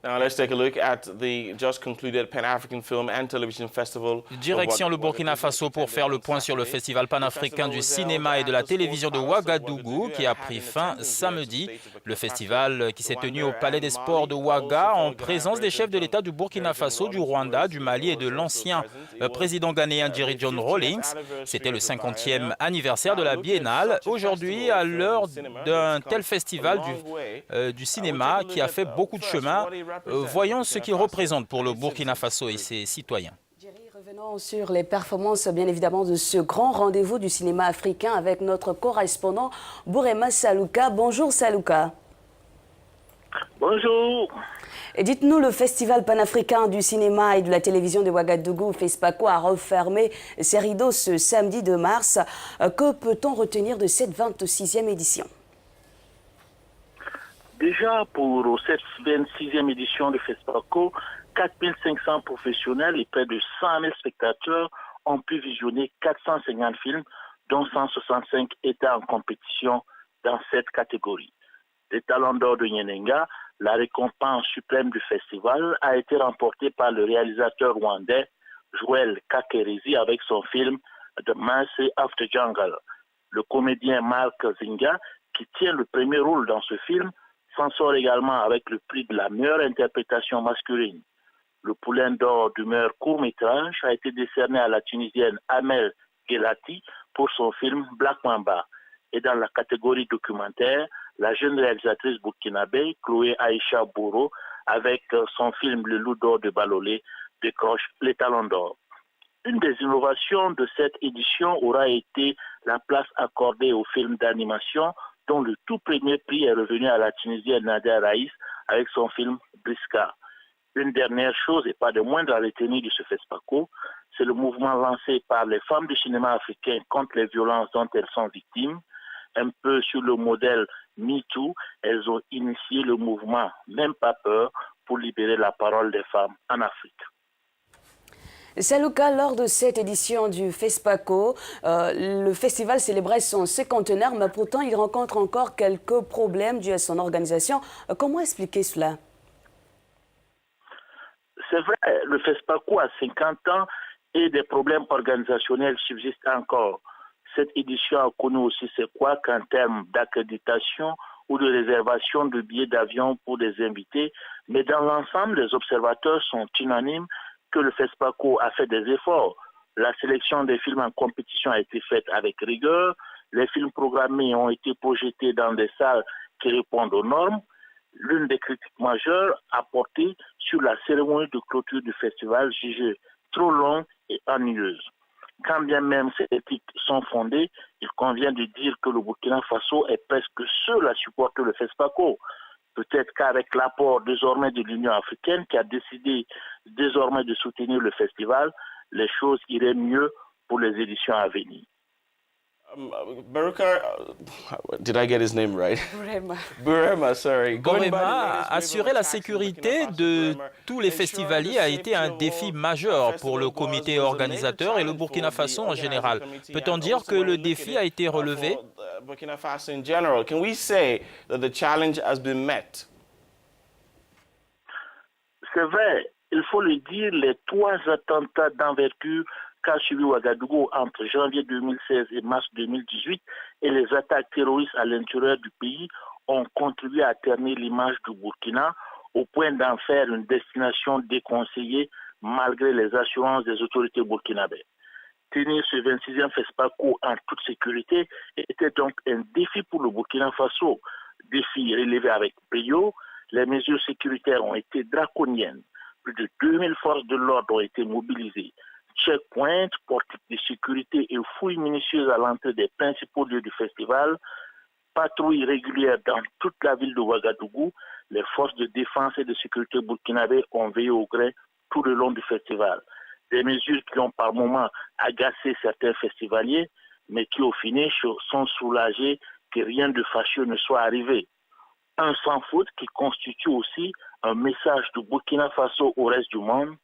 Now let's take a look at the just concluded Pan-African Film and Television Festival. Direction le Burkina Faso pour faire le point sur le Festival panafricain du cinéma et de la télévision de Ouagadougou qui a pris fin samedi. Le festival qui s'est tenu au Palais des Sports de Ouaga en présence des chefs de l'État du Burkina Faso, du Rwanda, du Mali et de l'ancien président ghanéen Jerry John Rawlings. C'était le 50e anniversaire de la Biennale. Aujourd'hui, à l'heure d'un tel festival du cinéma qui a fait beaucoup de chemin, voyons ce qu'il représente pour le Burkina Faso et ses citoyens. Revenons sur les performances, bien évidemment, de ce grand rendez-vous du cinéma africain avec notre correspondant Bourema Salouka. Bonjour Salouka. Bonjour. Et dites-nous, le Festival panafricain du cinéma et de la télévision de Ouagadougou, FESPACO, a refermé ses rideaux ce samedi 2 mars. Que peut-on retenir de cette 26e édition? Déjà, pour cette 26e édition de FESPACO, 4500 professionnels et près de 100 000 spectateurs ont pu visionner 450 films, dont 165 étaient en compétition dans cette catégorie. Les Talons d'Or de Nyenenga, la récompense suprême du festival, a été remportée par le réalisateur rwandais Joël Kakerezi avec son film The Mercy of the Jungle. Le comédien Mark Zinga, qui tient le premier rôle dans ce film, s'en sort également avec le prix de la meilleure interprétation masculine. Le Poulain d'Or du meilleur court-métrage a été décerné à la Tunisienne Amel Gelati pour son film Black Mamba. Et dans la catégorie documentaire, la jeune réalisatrice burkinabé Chloé Aïcha Bouro, avec son film Le Loup d'Or de Balolé, décroche les Talons d'Or. Une des innovations de cette édition aura été la place accordée aux films d'animation, dont le tout premier prix est revenu à la Tunisienne Nadia Raïs avec son film Briska. Une dernière chose, et pas de moindre à retenir de ce FESPACO, c'est le mouvement lancé par les femmes du cinéma africain contre les violences dont elles sont victimes. Un peu sur le modèle MeToo, elles ont initié le mouvement Même pas peur pour libérer la parole des femmes en Afrique. Salouka, lors de cette édition du FESPACO, le festival célébrait son 50e, mais pourtant il rencontre encore quelques problèmes dus à son organisation. Comment expliquer cela? C'est vrai, le FESPACO a 50 ans et des problèmes organisationnels subsistent encore. Cette édition a connu aussi c'est quoi qu'en termes d'accréditation ou de réservation de billets d'avion pour des invités, mais dans l'ensemble, les observateurs sont unanimes que le FESPACO a fait des efforts. La sélection des films en compétition a été faite avec rigueur. Les films programmés ont été projetés dans des salles qui répondent aux normes. L'une des critiques majeures a porté sur la cérémonie de clôture du festival jugée trop longue et ennuyeuse. Quand bien même ces critiques sont fondées, il convient de dire que le Burkina Faso est presque seul à supporter le FESPACO. Peut-être qu'avec l'apport désormais de l'Union africaine qui a décidé désormais de soutenir le festival, les choses iraient mieux pour les éditions à venir. Baruka, did I get his name right? Burema, sorry. Bourema, assurer la sécurité de tous les festivaliers a été un défi majeur pour le comité organisateur et le Burkina Faso en général. Peut-on dire que le défi a été relevé? Burkina Faso in general, can we say that the challenge has been met? C'est vrai, il faut le dire, les 3 attentats d'envergure qu'a subi Ouagadougou entre janvier 2016 et mars 2018 et les attaques terroristes à l'intérieur du pays ont contribué à ternir l'image du Burkina au point d'en faire une destination déconseillée malgré les assurances des autorités burkinabées. Tenir ce 26e FESPACO en toute sécurité était donc un défi pour le Burkina Faso. Défi relevé avec brio, les mesures sécuritaires ont été draconiennes. Plus de 2000 forces de l'ordre ont été mobilisées. Checkpoints, portiques de sécurité et fouilles minutieuses à l'entrée des principaux lieux du festival, patrouilles régulières dans toute la ville de Ouagadougou, les forces de défense et de sécurité burkinabées ont veillé au gré tout le long du festival. Des mesures qui ont par moments agacé certains festivaliers, mais qui au finish sont soulagés que rien de fâcheux ne soit arrivé. Un sans faute qui constitue aussi un message du Burkina Faso au reste du monde,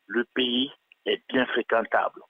le pays est bien fréquentable.